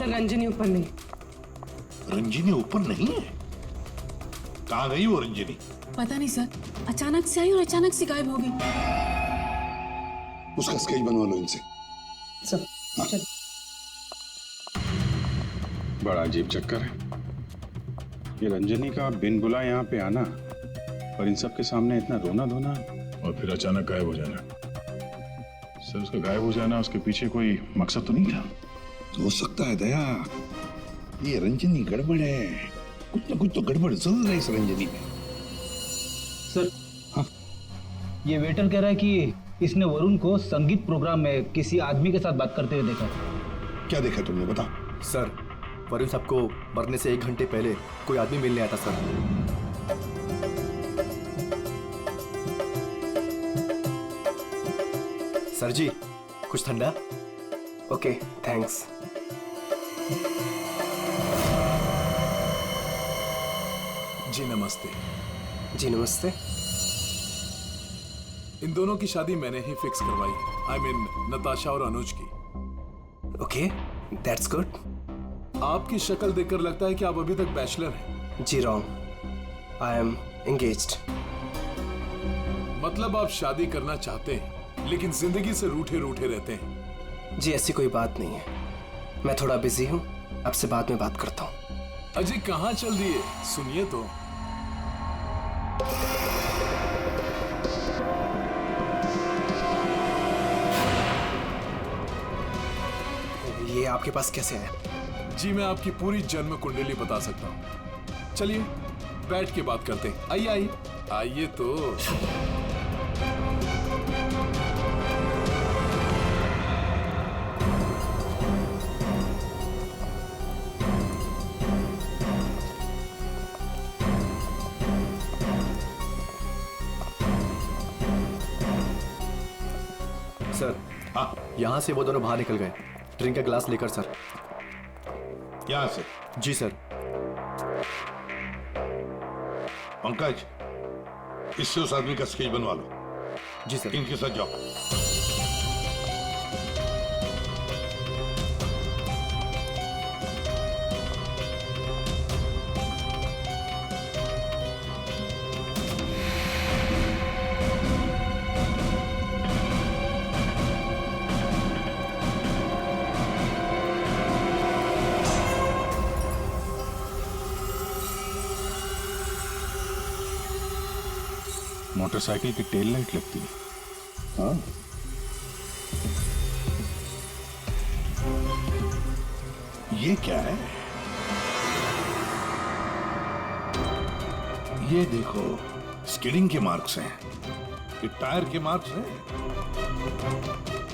Sir Ranjani ऊपर नहीं। रंजनी ऊपर नहीं है? कहाँ गई वो रंजनी? पता नहीं सर, अचानक से आई और अचानक से गायब हो गई। उसका स्केच बनवा लो इनसे। सब चल। बड़ा अजीब चक्कर है ये रंजनी का, बिन बुलाए यहाँ पे आना और इन सब के सामने इतना रोना धोना और फिर अचानक गायब हो जाना। सर उसका गायब हो जाना, उसके पीछे कोई मकसद तो नहीं था? हो सकता है दया, ये रंजनी गड़बड़ है, कुछ ना कुछ तो गड़बड़ जरूर है इस रंजनी में। सर हाँ, ये वेटर कह रहा है कि इसने वरुण को संगीत प्रोग्राम में किसी आदमी के साथ बात करते हुए देखा। क्या देखा तुमने, बताओ। सर वरुण साहब को मरने से 1 घंटे पहले कोई आदमी मिलने आया था सर। सर जी कुछ ठंडा? Okay thanks. जी नमस्ते। जी नमस्ते। इन दोनों की शादी मैंने ही फिक्स करवाई। आई मीन नताशा और अनुज की। Okay that's good. आपकी शक्ल देखकर लगता है कि आप अभी तक बैचलर हैं। जी रॉन्ग, आई एम एंगेज्ड। मतलब आप शादी करना चाहते हैं लेकिन जिंदगी से रूठे रूठे रहते हैं। जी ऐसी कोई बात नहीं है, मैं थोड़ा बिजी हूँ, आपसे बाद में बात करता हूँ। अजी कहाँ चल दिए, सुनिए तो। ये आपके पास कैसे है? जी मैं आपकी पूरी जन्म कुंडली बता सकता हूँ। चलिए बैठ के बात करते हैं। आइए आइए आइए तो। सर हाँ, यहाँ से वो दोनों बाहर निकल गए। ड्रिंक का ग्लास लेकर सर। यहाँ से? जी सर। पंकज, इससे उस आदमी का स्केच बनवा लो। जी सर। इनके साथ जाओ। मोटरसाइकिल की टेल लाइट लगती है। हाँ, ये क्या है? ये देखो, स्किडिंग के मार्क्स हैं, ये टायर के मार्क्स हैं।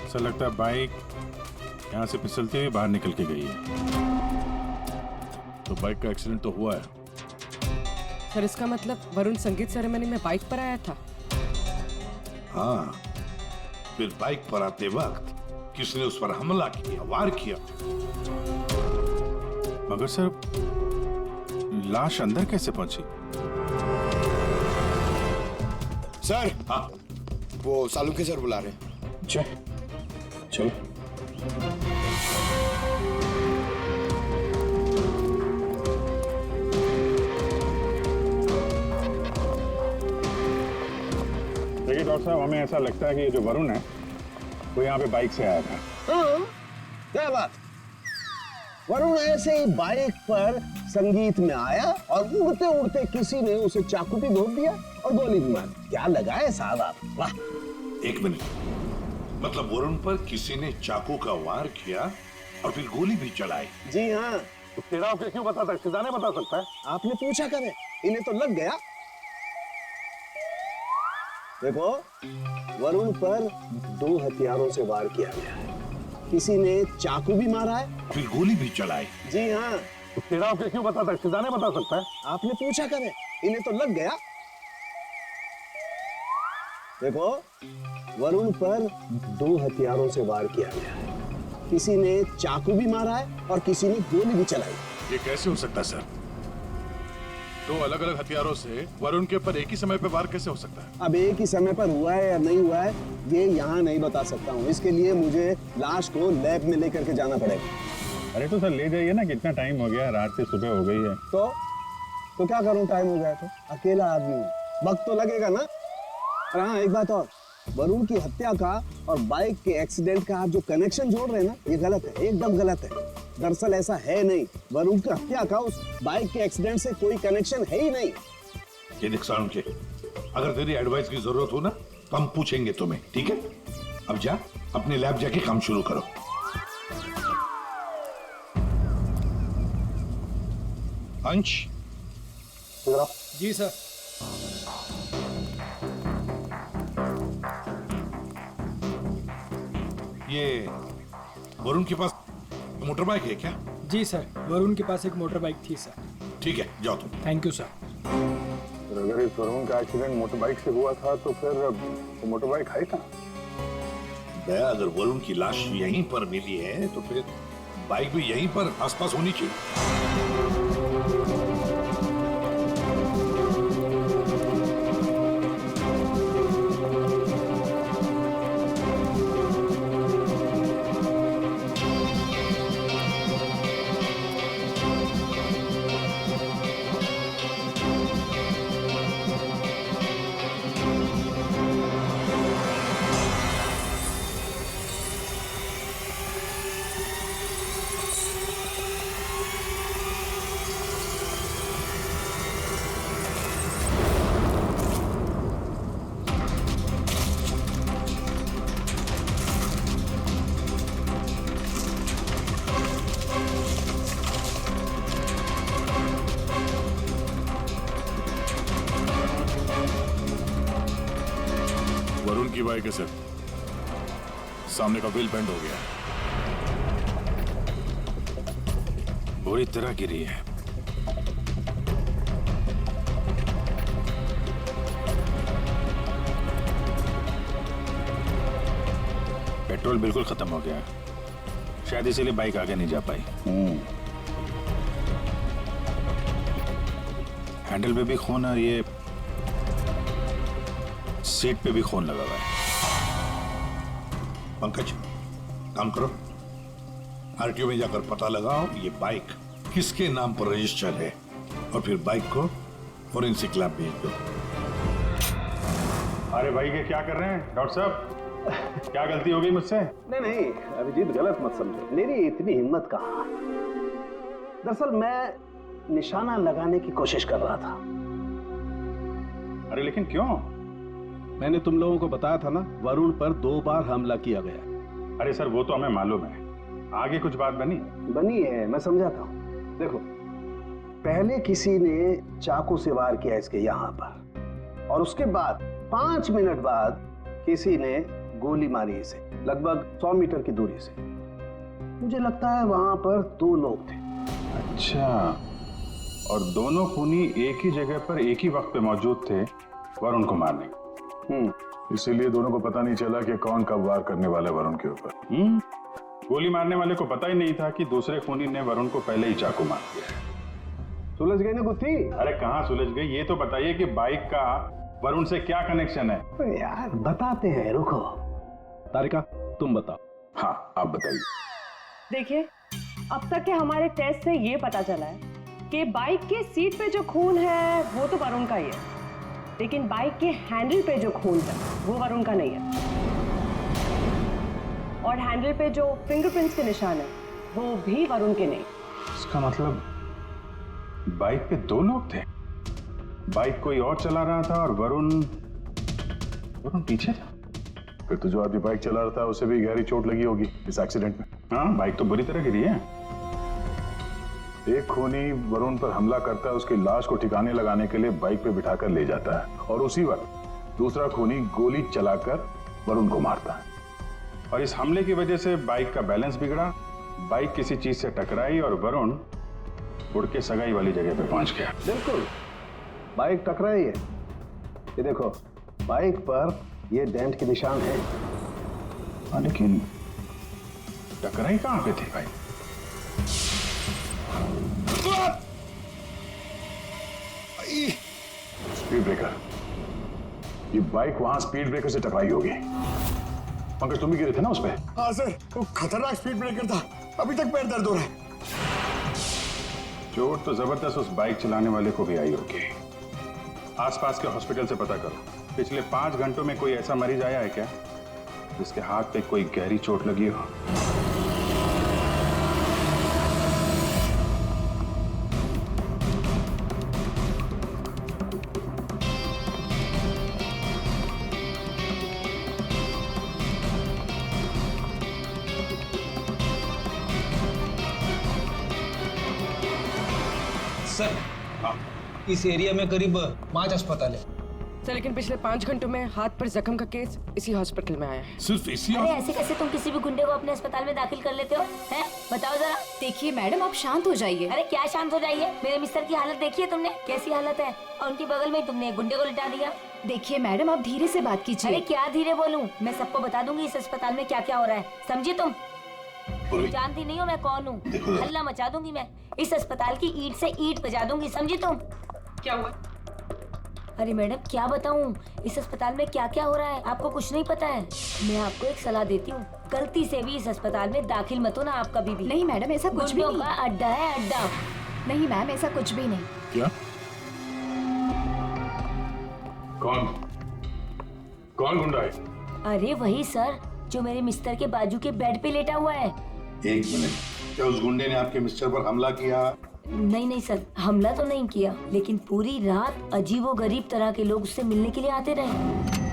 ऐसा लगता है बाइक यहाँ से फिसलते हुए बाहर निकल के गई है। तो बाइक का एक्सीडेंट तो हुआ है। सर इसका मतलब वरुण संगीत सेरेमनी में बाइक पर आया था? हाँ, फिर बाइक पर आते वक्त किसने उस पर हमला किया, वार किया। मगर सर लाश अंदर कैसे पहुंची? सर हाँ, वो सालुंखे सर बुला रहे हैं। चलो। देखिए डॉक्टर साहब, हमें ऐसा लगता है कि ये जो वरुण है वो यहाँ पे बाइक से आया था। हाँ, क्या बात। वरुण ऐसे ही बाइक पर संगीत में आया और उड़ते उड़ते किसी ने उसे चाकू भी घोंप दिया और गोली भी मार दी। क्या लगाए साहब आप, वाह। एक मिनट, मतलब वरुण पर किसी ने चाकू का वार किया और फिर गोली भी चलाई? जी हाँ। तेरा क्यों बता सकता, जाने बता सकता है? आपने पूछा करे, इन्हें तो लग गया। देखो, वरुण पर 2 हथियारों से वार किया गया है। किसी ने चाकू भी मारा है, फिर गोली भी चलाई? जी हाँ। तेरा क्यों बता सकता, जाने बता सकता है? आपने पूछा करे, इन्हें तो लग गया। देखो, वरुण पर 2 हथियारों से वार किया गया है। किसी ने चाकू भी मारा है और किसी ने गोली भी चलाई। ये कैसे हो सकता है सर? 2 अलग-अलग हथियारों से वरुण के ऊपर एक ही समय पे वार कैसे हो सकता है? अब एक ही समय पर हुआ है या नहीं हुआ है ये यहाँ नहीं बता सकता हूँ। इसके लिए मुझे लाश को लैब में लेकर के जाना पड़ेगा। अरे तो सर ले जाइए ना, कितना टाइम हो गया, रात से सुबह हो गई है। तो क्या करूं, टाइम हो गया तो अकेला आदमी हूं, वक्त तो लगेगा ना। और हाँ, एक बात और, वरुण की हत्या का और बाइक के एक्सीडेंट का आप जो कनेक्शन जोड़ रहे हैं ना, ये गलत है, एकदम गलत है। दरअसल ऐसा है नहीं, वरुण की हत्या का उस बाइक के एक्सीडेंट से कोई कनेक्शन है ही नहीं। ये देख सालुंके, अगर तेरी एडवाइस की जरूरत हो ना तो हम पूछेंगे तुम्हें, ठीक है? अब जा अपने लैब जाके काम शुरू करो। अंश, जी सर। ये वरुण के पास मोटर बाइक है क्या? जी सर, वरुण के पास एक मोटर बाइक थी सर। ठीक है, जाओ तुम। Thank you sir. अगर इस वरुण का एक्सीडेंट मोटर बाइक से हुआ था तो फिर वो मोटर बाइक है कहाँ? दया, अगर वरुण की लाश यहीं पर मिली है तो फिर बाइक भी यहीं पर आसपास होनी चाहिए। वरुण की बाइक है सर, सामने का व्हील बेंड हो गया, बुरी तरह गिरी है। पेट्रोल बिल्कुल खत्म हो गया, शायद इसीलिए बाइक आगे नहीं जा पाई। हैंडल पे भी खून और ये सीट पे भी खून लगा हुआ है। पंकज, काम करो, आरटीओ में जाकर पता लगाओ ये बाइक किसके नाम पर रजिस्टर है और फिर बाइक को फोरेंसिक लैब भेज दो। अरे भाई ये क्या कर रहे हैं डॉक्टर साहब? क्या गलती हो गई मुझसे? नहीं, अभिजीत गलत मत समझो, मेरी इतनी हिम्मत कहाँ। दरअसल मैं निशाना लगाने की कोशिश कर रहा था। अरे लेकिन क्यों? मैंने तुम लोगों को बताया था ना, वरुण पर 2 बार हमला किया गया। अरे सर वो तो हमें मालूम है, आगे कुछ बात बनी है, मैं समझाता हूँ। देखो, पहले किसी ने चाकू से वार किया इसके यहाँ पर, और उसके बाद 5 मिनट बाद किसी ने गोली मारी इसे, लगभग 100 मीटर की दूरी से। मुझे लगता है वहां पर 2 लोग थे। अच्छा, और दोनों खूनी एक ही जगह पर एक ही वक्त पे मौजूद थे वरुण को मारने। इसीलिए दोनों को पता नहीं चला कि कौन कब वार करने वाला वरुण के ऊपर। गोली मारने वाले को पता ही नहीं था कि दूसरे खूनी ने वरुण को पहले ही चाकू मार दिया। सुलझ गई ना गुत्थी? अरे कहाँ सुलझ गई, ये तो बताइए कि बाइक का वरुण से क्या कनेक्शन है? यार बताते हैं, रुको। तारिका तुम बताओ। हाँ आप बताइए। देखिए, अब तक के हमारे टेस्ट से ये पता चला है कि बाइक के सीट पे जो खून है वो तो वरुण का ही है, लेकिन बाइक के हैंडल पे जो खून है वो वरुण का नहीं है। और हैंडल पे जो फिंगरप्रिंट्स के निशान है वो भी वरुण के नहीं। इसका मतलब बाइक पे 2 लोग थे, बाइक कोई और चला रहा था और वरुण पीछे था। फिर तो जो आदमी बाइक चला रहा था उसे भी गहरी चोट लगी होगी इस एक्सीडेंट में। हाँ, बाइक तो बुरी तरह गिरी है। एक खूनी वरुण पर हमला करता है, उसकी लाश को ठिकाने लगाने के लिए बाइक पे बिठाकर ले जाता है, और उसी वक्त दूसरा खूनी गोली चलाकर वरुण को मारता है। और इस हमले की वजह से बाइक का बैलेंस बिगड़ा, बाइक किसी चीज से टकराई और वरुण उड़ के सगाई वाली जगह पे पहुंच गया। बिल्कुल, बाइक टकराई है। ये देखो, बाइक पर ये डेंट के निशान है। लेकिन टकराई कहां पे थी भाई? स्पीड ब्रेकर, ये बाइक वहां स्पीड ब्रेकर से टकराई होगी। पंकज तुम भी गिरे थे ना उस पे? हाँ सर, वो खतरनाक स्पीड ब्रेकर था, अभी तक पैर दर्द हो रहा है। चोट तो जबरदस्त उस बाइक चलाने वाले को भी आई होगी। आसपास के हॉस्पिटल से पता करो, पिछले 5 घंटों में कोई ऐसा मरीज आया है क्या जिसके हाथ पे कोई गहरी चोट लगी हो? सर, इस एरिया में करीब 5 अस्पताल है सर, लेकिन पिछले 5 घंटों में हाथ पर जख्म का केस इसी हॉस्पिटल में आया है। सिर्फ इसी अरे ऐसे कैसे तुम किसी भी गुंडे को अपने अस्पताल में दाखिल कर लेते हो? हैं? बताओ जरा। देखिए मैडम, आप शांत हो जाइए। अरे क्या शांत हो जाइए? मेरे मिस्टर की हालत देखी है तुमने? कैसी हालत है? और उनकी बगल में तुमने एक गुंडे को लिटा दिया। देखिए मैडम, आप धीरे से बात कीजिए। अरे क्या धीरे बोलूं? मैं सबको बता दूंगी इस अस्पताल में क्या क्या हो रहा है, समझी तुम? जानती नहीं हो मैं कौन हूँ? हल्ला मचा दूंगी मैं, इस अस्पताल की ईंट से ईंट बजा दूंगी, समझी तुम? क्या हुआ? अरे मैडम क्या बताऊं, इस अस्पताल में क्या क्या हो रहा है आपको कुछ नहीं पता है। मैं आपको एक सलाह देती हूँ, गलती से भी इस अस्पताल में दाखिल मत होना आप कभी भी। नहीं मैडम, ऐसा कुछ भी नहीं। का अड्डा है, अड्डा। नहीं मैम, ऐसा कुछ भी नहीं। क्या? कौन गुंडा है? अरे वही सर, जो मेरे मिस्टर के बाजू के बेड पे लेटा हुआ है। 1 मिनट, क्या उस गुंडे ने आपके मिस्टर पर हमला किया? नहीं नहीं सर, हमला तो नहीं किया, लेकिन पूरी रात अजीबोगरीब तरह के लोग उससे मिलने के लिए आते रहे।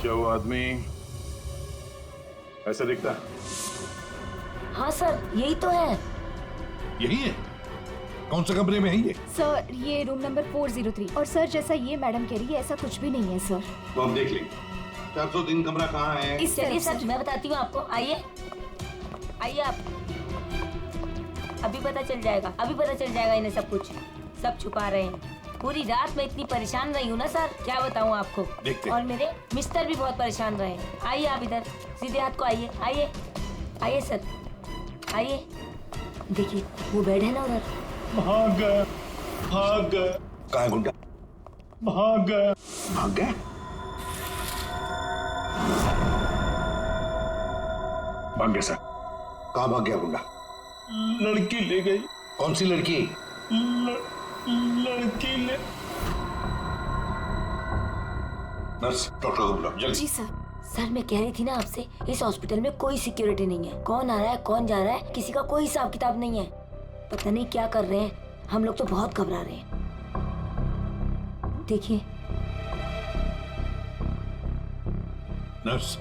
क्या वो आदमी ऐसा दिखता है? हाँ सर, यही तो है। यही है? कौन से कमरे में है ये? सर, ये रूम नंबर 403। और सर, जैसा ये मैडम कह रही है, ऐसा कुछ भी नहीं है सर। तो हम देख लेंगे। 403 कमरा कहाँ है? इस चलिए तरफ सर, मैं बताती हूँ आपको। आइए आइए आप, अभी पता चल जाएगा, अभी पता चल जाएगा इन्हें सब कुछ। सब छुपा रहे हैं। पूरी रात मैं इतनी परेशान रही हूँ ना सर, क्या बताऊँ आपको। और मेरे मिस्टर भी बहुत परेशान रहे। आइए आप इधर, सीधे हाथ को आइए, आइए आइए सर, आइए। देखिए वो बेड है ना उधर। भाग गया, भाग गया। कहाँ है गुंडा? भाग गया। भाग गया? भाग गया सर। कहाँ भाग गया गुंडा? लड़की ले गई। कौन सी लड़की? लड़की ले। नर्स, डॉक्टर को बुलाओ जल्दी। जी सर। सर मैं कह रही थी ना आपसे, इस हॉस्पिटल में कोई सिक्योरिटी नहीं है। कौन आ रहा है कौन जा रहा है किसी का कोई हिसाब किताब नहीं है। पता नहीं क्या कर रहे हैं, हम लोग तो बहुत घबरा रहे हैं। देखिए नर्स,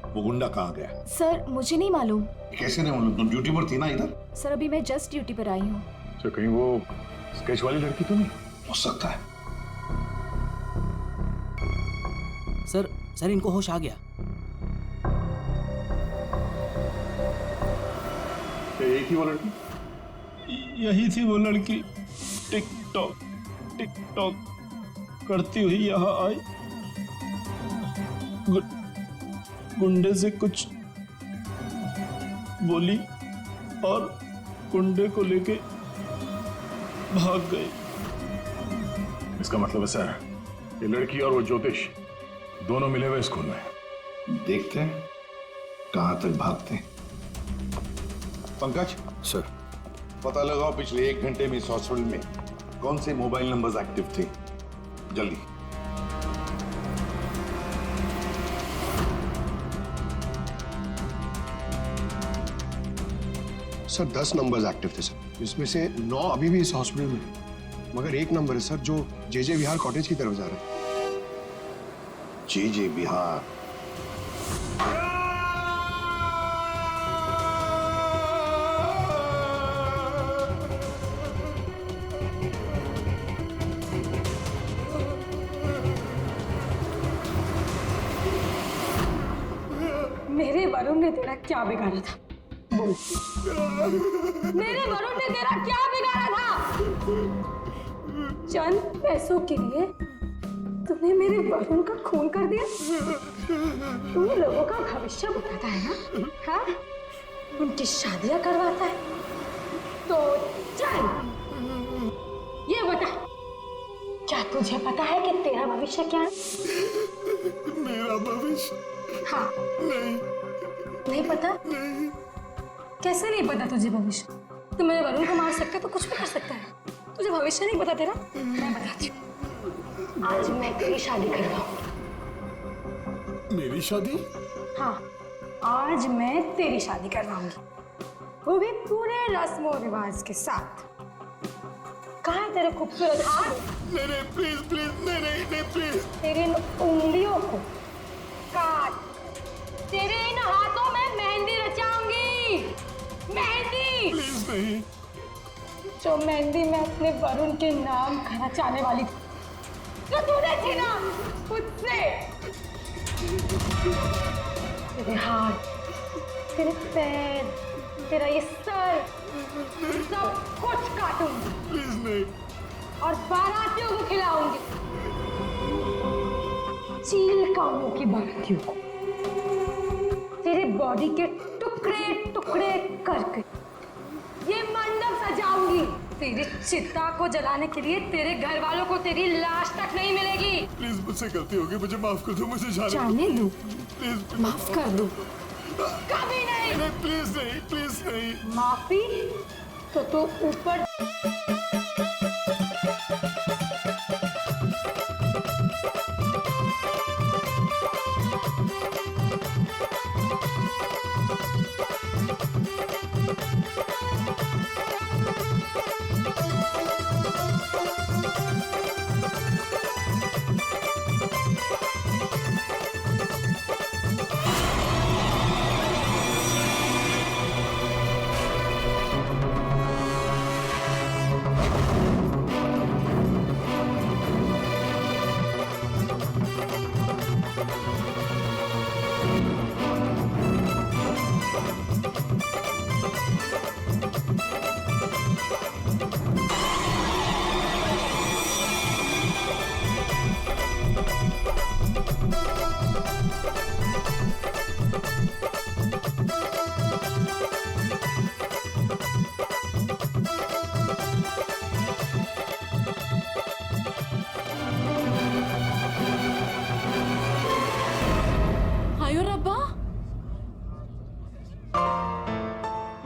वो गुंडा कहाँ गया? सर मुझे नहीं मालूम। कैसे नहीं मालूम? तुम ड्यूटी पर थी ना इधर? सर अभी मैं जस्ट ड्यूटी पर आई हूँ। तो कहीं वो स्केच वाली लड़की तो नहीं? हो सकता है। सर इनको होश आ गया। एक ही वो लड़की? यही थी वो लड़की। टिकटॉक करती हुई यहाँ आई, गुंडे से कुछ बोली और गुंडे को लेके भाग गई। इसका मतलब है सर, ये लड़की और वो ज्योतिष दोनों मिले हुए स्कूल में। देखते हैं कहां तक भागते हैं। पंकज सर, पता लगाओ पिछले 1 घंटे में इस हॉस्पिटल में कौन से मोबाइल नंबर्स एक्टिव थे, जल्दी। सर 10 नंबर्स एक्टिव थे सर, इसमें से 9 अभी भी इस हॉस्पिटल में, मगर एक नंबर है सर जो जे विहार कॉटेज की तरफ जा रहा है। जे विहार? वरुण ने तेरा क्या बिगाड़ा था? बोल। मेरे वरुण ने तेरा क्या बिगाड़ा था? चंद पैसों के लिए तूने मेरे वरुण का खून कर दिया। तू लोगों का भविष्य बताता है ना? हाँ? उनकी शादियां करवाता है। तो चल ये बता, क्या तुझे पता है कि तेरा भविष्य क्या है? मेरा भविष्य? हाँ। नहीं पता? नहीं। कैसे नहीं पता तुझे भविष्य? तू मेरे वरुण को मार सकता है तो कुछ भी कर सकता है। तुझे भविष्य नहीं पता तेरा? मैं बताती हूँ। आज मैं तेरी शादी कर रहा हूँ। मेरी शादी? हाँ, आज मैं तेरी शादी करवाऊंगी, वो भी पूरे रस्म और रिवाज के साथ। कहाँ है तेरे खूबसूरत हाथ? नहीं प्लीज प्लीज, नहीं प्लीज। तेरे इन उंगलियों को काट, तेरे इन हाथों में मेहंदी रचाऊंगी। मेहंदी। प्लीज नहीं। जो मेहंदी मैं अपने वरुण के नाम रचाने वाली थी, जो तूने छीना मुझसे। तेरे हाथ, तेरे पैर, तेरा ये सर, सब कुछ काटूंगी। प्लीज नहीं। और बारातियों को खिलाऊंगी, चील कामों की बारातियों को। तेरे बॉडी के टुकड़े टुकड़े करके ये मंडप सजाऊंगी। तेरी चिता को जलाने के लिए तेरे घर वालों को तेरी लाश तक नहीं मिलेगी। प्लीज मुझसे गलती होगी, मुझे माफ कर दो, मुझे जाने दो। प्लीज माफ कर दो। कभी नहीं। नहीं प्लीज नहीं, प्लीज नहीं। माफी तो तू ऊपर।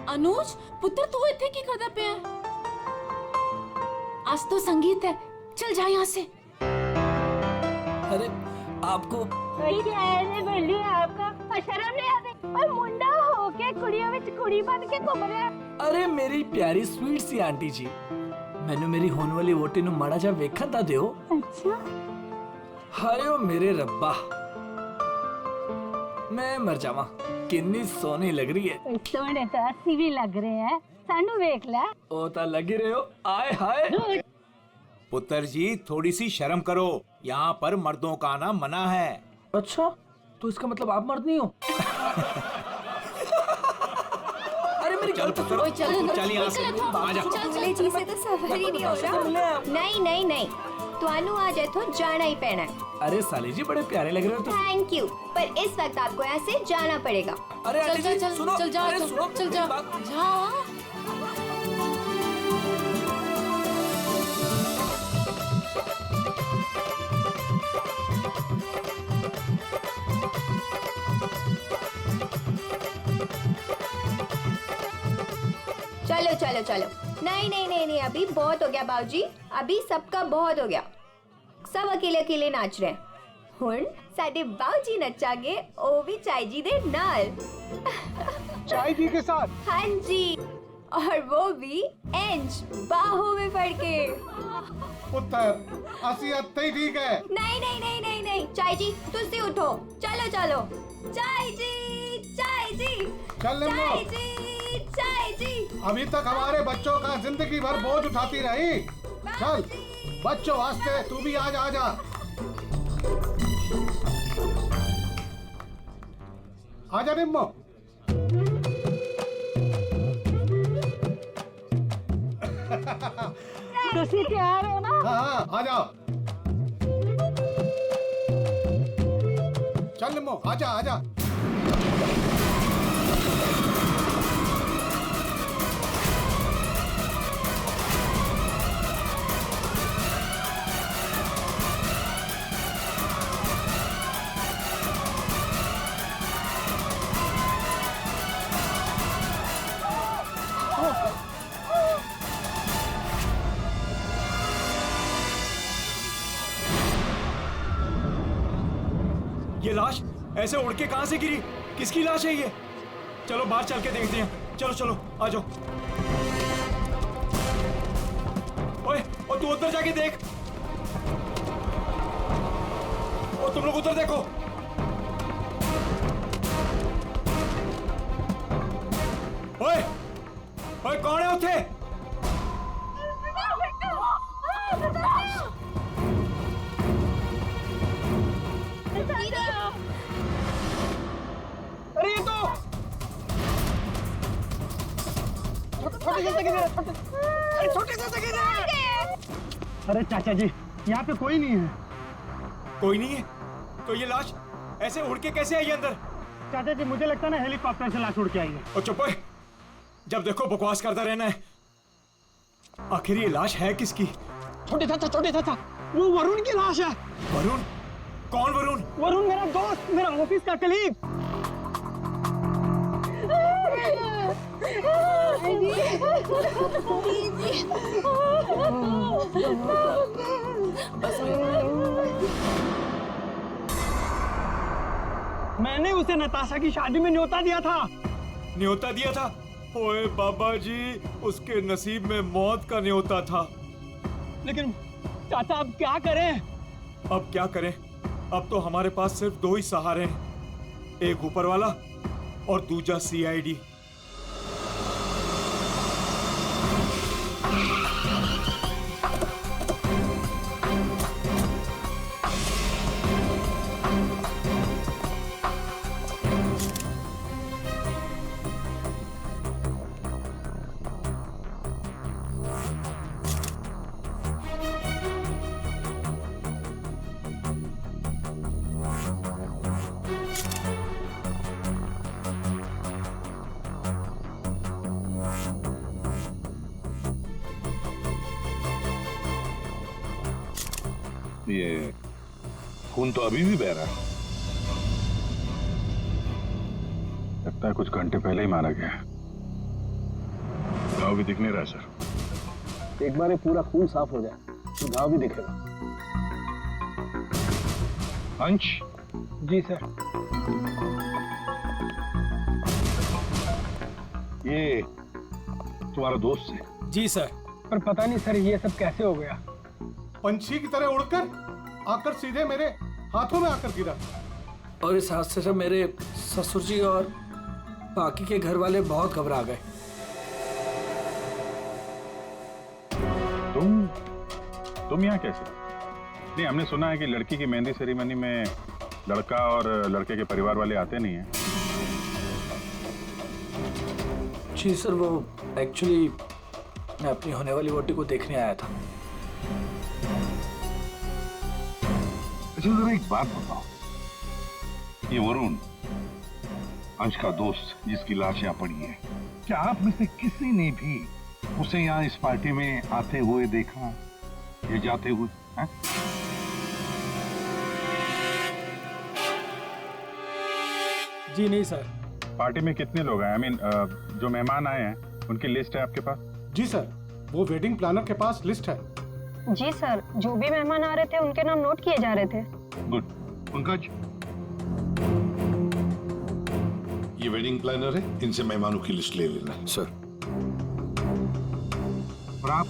अनुज पुत्र तू इतने की करदा पे है? आज तो संगीत है, चल जा यहाँ से। अरे आपको आपका शर्म नहीं आती? और मुंडा होके कुड़ियों में कुड़ी बन के घूम रहे हैं। अरे मेरी प्यारी स्वीट सी आंटी जी, मैंने मेरी होने वाली वोटी नु माड़ा जा वेखन ता दियो। अच्छा। हायो मेरे रब्बा, मैं मर जावा, किन्नी सोनी लग रही है। सोने तो अस्सी भी लग रहे हैं, सानू वेख ले। ओ ता लगी रहे हो, आए हाय। पुत्र जी थोड़ी सी शर्म करो, यहाँ पर मर्दों का आना मना है। अच्छा, तो इसका मतलब आप मर्द नहीं हो? अरे मेरी चल पुत्र, चल यहाँ से, आजा। चले जी से तो सफर ही नहीं हो रहा। नहीं नहीं नहीं, तुहानू आज इथों जाना ही पैना है। अरे साली जी बड़े प्यारे लग रहे हो तुम। थैंक यू, पर इस वक्त आपको यहाँ से जाना पड़ेगा। अरे आंटी जी सुनो, चल जा, अरे सुनो, चल जा, जा। चलो चलो चलो, नहीं नहीं नहीं नहीं, अभी बहुत हो गया बाबूजी, अभी सबका बहुत हो गया। सब अकेले अकेले नाच रहे हैं। हुण साडे बाबूजी नचागे, ओ भी चाय जी दे नाल। चाय जी के साथ? हाँ जी, और वो भी इंच बाहों में पड़ के। पुत्र असि अत्ते ठीक है। नहीं नहीं नहीं नहीं नहीं, चाय जी तुसी उठो, चलो चलो। चाय जी, चाय जी, चल चाय जी, चाय जी। अभी तक हमारे बच्चों का जिंदगी भर बोझ उठाती रही। चल बच्चों वास्ते तू भी आज आ जा। आजा निम्मो। तुसी तैयार हो ना? हाँ आ जाओ। चल निम्मो आजा आजा। ये लाश ऐसे उड़ के कहां से गिरी? किसकी लाश है ये? चलो बाहर चल के देखते हैं। चलो चलो आ जाओ। ओए और तू उधर जाके देख। और तुम लोग उधर देखो। ओए ओए कौन है उठे? अरे ये तो छोटे से जगह है। अरे चाचा जी यहाँ पे कोई नहीं है। कोई नहीं है? तो ये लाश ऐसे उड़ के कैसे आई अंदर? चाचा जी मुझे लगता है ना हेलीकॉप्टर से लाश उड़ के आई है। और चुप ओए, जब देखो बकवास करता रहना है। आखिर ये लाश है किसकी? छोटे चाचा वो वरुण की लाश है। वरुण? कौन वरुण? वरुण मेरा दोस्त, मेरा ऑफिस का कलीग। मैंने उसे नताशा की शादी में न्योता दिया था। न्योता दिया था? ओए बाबा जी, उसके नसीब में मौत का न्योता था। लेकिन चाचा अब क्या करें? अब क्या करें? अब तो हमारे पास सिर्फ दो ही सहारे हैं, एक ऊपर वाला और दूसरा सीआईडी। ये खून तो अभी भी बह रहा है। लगता है कुछ घंटे पहले ही मारा गया। घाव भी दिख नहीं रहा सर। एक बार ये पूरा खून साफ हो जाए तो घाव भी दिखेगा। अंश? जी सर। ये तुम्हारा दोस्त है? जी सर। पर पता नहीं सर ये सब कैसे हो गया। पंछी की तरह उड़कर आकर सीधे मेरे हाथों में आकर गिरा। और इस हादसे से मेरे ससुर जी और बाकी के घर वाले बहुत घबरा गए। तुम यहाँ कैसे? नहीं, हमने सुना है कि लड़की की मेहंदी सेरेमनी में लड़का और लड़के के परिवार वाले आते नहीं हैं। जी सर, वो एक्चुअली मैं अपनी होने वाली वोटी को देखने आया था। अच्छा जरा एक बात बताओ, ये वरुण अंश का दोस्त जिसकी लाश यहाँ पड़ी है, क्या आप में से किसी ने भी उसे यहाँ इस पार्टी में आते हुए देखा या जाते हुए? जी नहीं सर। पार्टी में कितने लोग हैं? आई मीन जो मेहमान आए हैं उनकी लिस्ट है आपके पास? जी सर, वो वेडिंग प्लानर के पास लिस्ट है। जी सर, जो भी मेहमान आ रहे थे उनके नाम नोट किए जा रहे थे। गुड। पंकज, ये वेडिंग प्लानर है, इनसे मेहमानों की लिस्ट ले लेना। सर। और आप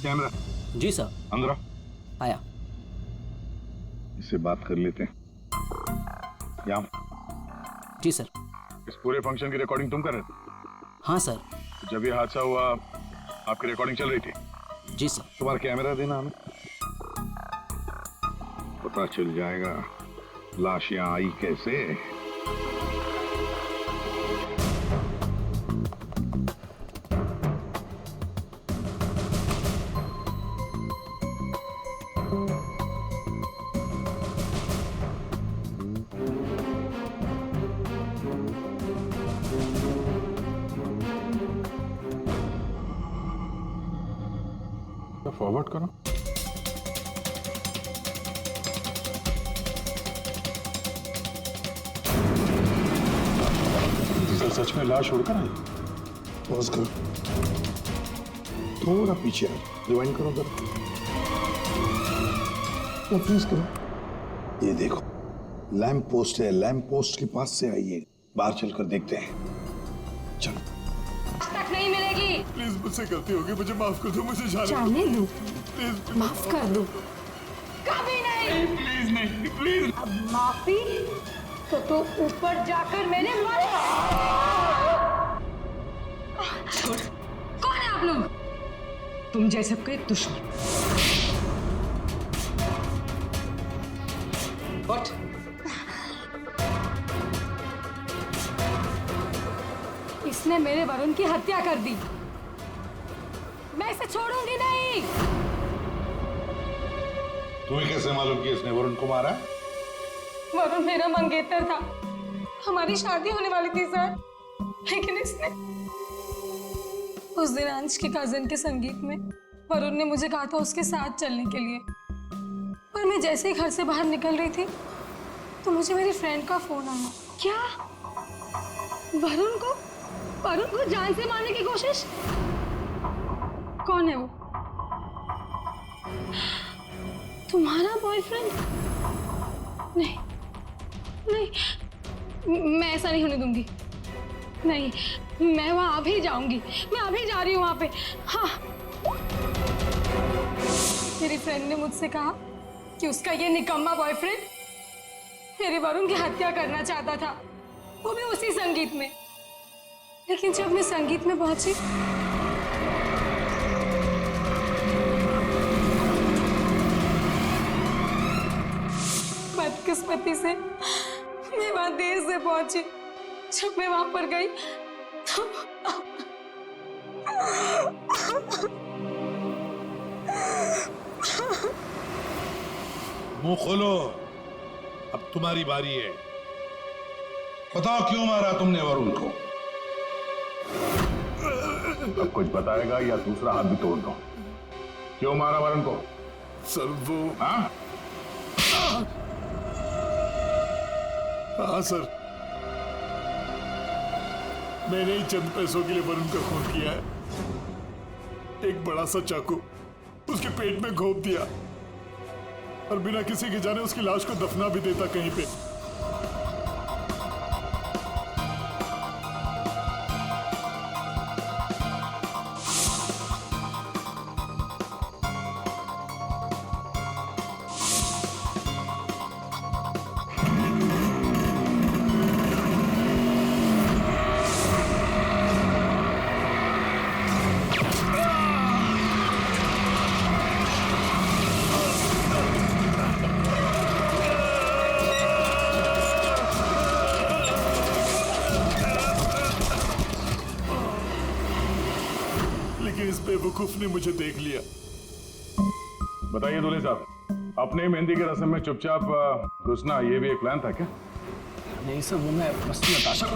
कैमरा? जी सर। अंदर आया। इससे बात कर लेते हैं। यहाँ। जी सर। इस पूरे फंक्शन की रिकॉर्डिंग तुम कर रहे थे? हाँ सर। जब ये हादसा हुआ आपकी रिकॉर्डिंग चल रही थी? जी सर। तुम्हारा कैमरा देना हमें, पता चल जाएगा लाश यहाँ आई कैसे। फॉरवर्ड करो। सर सच में लाश उड़कर आई? पॉज करो, थोड़ा पीछे रिवाइंड करो उधर, फ्रीज करो। ये देखो लैंप पोस्ट है, लैंप पोस्ट के पास से आइए, बाहर चलकर देखते हैं। चलो। तक नहीं मिलेगी। प्लीज मुझसे गलती होगी, मुझे माफ कर दो, मुझे जाने दो, प्लीज माफ कर दो। कभी नहीं। प्लीज नहीं, प्लीज। अब माफी तो तू ऊपर जाकर मैंने मारा। कौन है आप लोग? तुम जैसे सबका एक दुश्मन। What? इसने मेरे वरुण की हत्या कर दी। मैं इसे छोड़ूंगी नहीं। तुम्हें कैसे मालूम कि इसने वरुण को मारा? वरुण मेरा मंगेतर था, हमारी शादी होने वाली थी सर, लेकिन इसने उस दिन अंश के कजिन के संगीत में वरुण ने मुझे कहा था उसके साथ चलने के लिए, पर मैं जैसे ही घर से बाहर निकल रही थी तो मुझे मेरी फ्रेंड का फोन आया। क्या वरुण को जान से मारने की कोशिश? कौन है वो? तुम्हारा बॉयफ्रेंड? नहीं नहीं, मैं ऐसा नहीं होने दूंगी। नहीं, मैं वहां अभी जाऊंगी, मैं अभी जा रही हूँ वहां पे। हाँ, मेरी फ्रेंड ने मुझसे कहा कि उसका ये निकम्मा बॉयफ्रेंड मेरे वरुण की हत्या करना चाहता था, वो भी उसी संगीत में। लेकिन जब मैं संगीत में पहुंची बदकिस्मती से मैं वहां देर से पहुंची। जब मैं वहां पर गई तो मुंह खोलो, अब तुम्हारी बारी है। बताओ क्यों मारा तुमने वरुण को? अब कुछ बताएगा या दूसरा हाथ भी तोड़ दो। क्यों मारा वरुण को? सर वो हाँ सर, मैंने ही चंद पैसों के लिए वरुण का खून किया है। एक बड़ा सा चाकू उसके पेट में घोंप दिया और बिना किसी के जाने उसकी लाश को दफना भी देता कहीं पे। इस बेवकूफ ने मुझे देख लिया। बताइए दूल्हे साहब, अपने मेहंदी की रस्म में चुपचाप घुसना ये भी एक प्लान था क्या? नहीं सर, वो मैं बस नताशा को।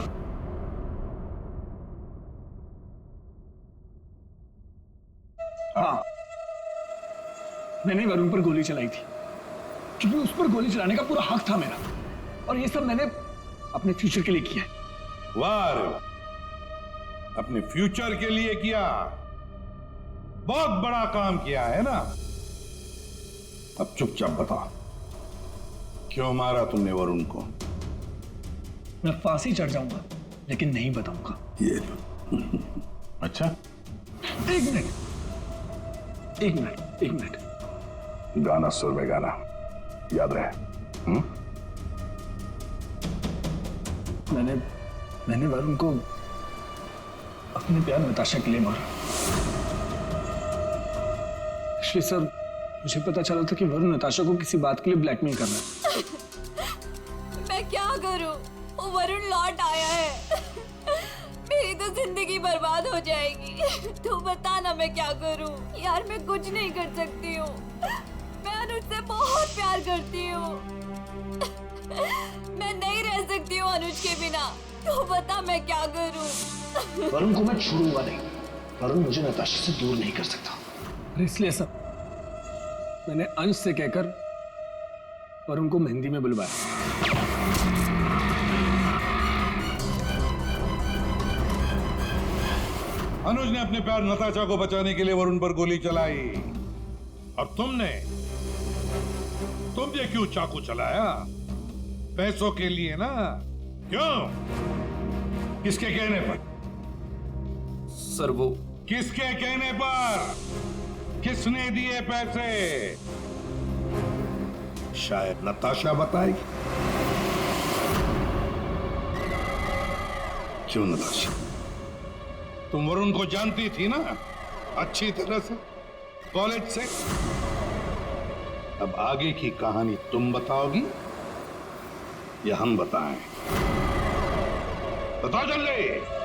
हाँ, मैंने वरुण पर गोली चलाई थी क्योंकि उस पर गोली चलाने का पूरा हक था मेरा, और ये सब मैंने अपने फ्यूचर के लिए किया है। वाह रे वाह, अपने फ्यूचर के लिए किया, बहुत बड़ा काम किया है ना। अब चुपचाप बताओ क्यों मारा तुमने वरुण को? मैं फांसी चढ़ जाऊंगा लेकिन नहीं बताऊंगा। ये अच्छा, एक मिनट। गाना सुर में गाना याद रहे। मैंने वरुण को अपने प्यार नताशा के लिए मारा। एक्चुअली सर, मुझे पता चला था कि वरुण नताशा को किसी बात के लिए ब्लैकमेल कर रहा है। मैं क्या करूं? वो वरुण लौट आया है। मेरी तो जिंदगी बर्बाद हो जाएगी। तू बता ना मैं क्या करूं। यार मैं कुछ नहीं कर सकती हूँ। मैं अनुज से बहुत प्यार करती हूँ। मैं नहीं रह सकती हूँ अनुज के बिना। तू बता मैं क्या करूं। वरुण को मैं छोड़ूंगा नहीं। वरुण मुझे नताशा से दूर नहीं कर सकता। और इसलिए सब मैंने अंश से कहकर वरुण को मेहंदी में बुलवाया। अनुज ने अपने प्यार नताशा को बचाने के लिए वरुण पर गोली चलाई और तुम ये क्यों चाकू चलाया? पैसों के लिए ना? क्यों? किसके कहने पर? सर वो किसके कहने पर? किसने दिए पैसे? शायद नताशा बताई। क्यों नताशा? तुम वरुण को जानती थी ना अच्छी तरह से, कॉलेज से। अब आगे की कहानी तुम बताओगी या हम बताएं? बताओ जल्दी।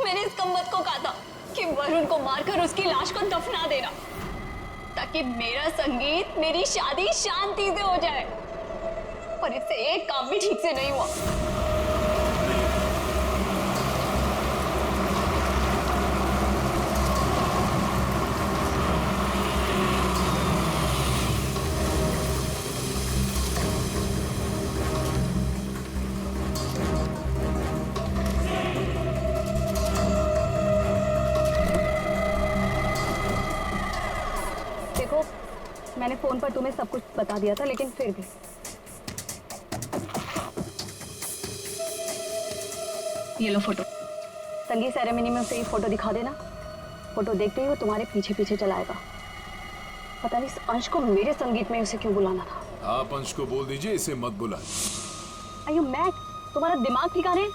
मैंने इस कमबख्त को कहा था कि वरुण को मारकर उसकी लाश को दफना देना, ताकि मेरा संगीत, मेरी शादी शांति से हो जाए। पर इससे एक काम भी ठीक से नहीं हुआ। मैंने फोन पर तुम्हें सब कुछ बता दिया था, लेकिन फिर भी ये लो फोटो। संगीत सेरेमनी में उसे ये फोटो दिखा देना। फोटो देखते ही वो तुम्हारे पीछे पीछे चलाएगा। पता नहीं इस अंश को मेरे संगीत में उसे क्यों बुलाना था। आप अंश को बोल दीजिए इसे मत बुलाए। Are you mad? तुम्हारा दिमाग ठिकाने?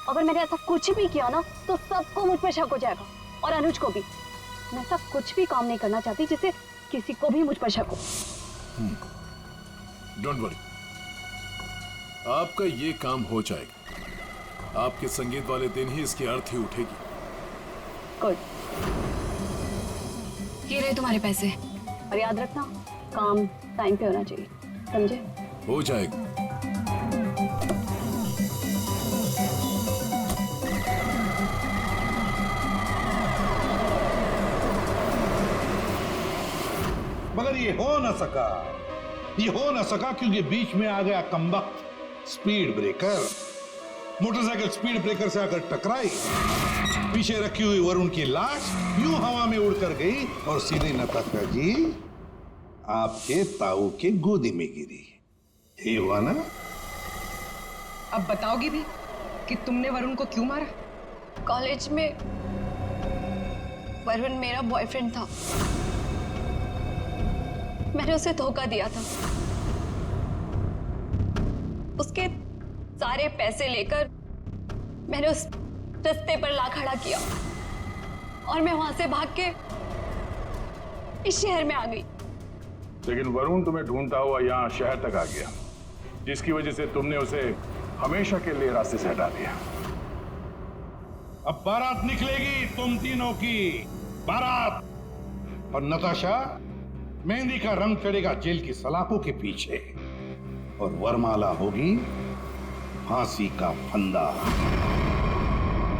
अगर मैंने ऐसा कुछ भी किया ना तो सबको मुझ पर शक हो जाएगा, और अनुज को भी। मैं ऐसा कुछ भी काम नहीं करना चाहती जिससे किसी को भी मुझ पर शक हो। डोंट वरी, आपका ये काम हो जाएगा। आपके संगीत वाले दिन ही इसकी अर्थी उठेगी। गुड। ये रहे तुम्हारे पैसे। और याद रखना, काम टाइम पे होना चाहिए, समझे? हो जाएगा। मगर ये हो ना सका क्योंकि बीच में आ गया कमबख्त speed breaker. Motorcycle speed breaker से आकर टकराई, पीछे रखी हुई वरुण की लाश यूं हवा में उड़कर गई और सीधे नताशा जी आपके ताऊ के गोदी में गिरी। यही हुआ ना? अब बताओगी भी कि तुमने वरुण को क्यों मारा? कॉलेज में वरुण मेरा बॉयफ्रेंड था। मैंने उसे धोखा दिया था। उसके सारे पैसे लेकर मैंने उस रास्ते पर ला खड़ा किया और मैं वहां से भाग के इस शहर में आ गई। लेकिन वरुण तुम्हें ढूंढता हुआ यहाँ शहर तक आ गया, जिसकी वजह से तुमने उसे हमेशा के लिए रास्ते से हटा दिया। अब बारात निकलेगी तुम तीनों की, बारात। और नताशा, मेहंदी का रंग चढ़ेगा जेल की सलाखों के पीछे और वरमाला होगी फांसी का फंदा।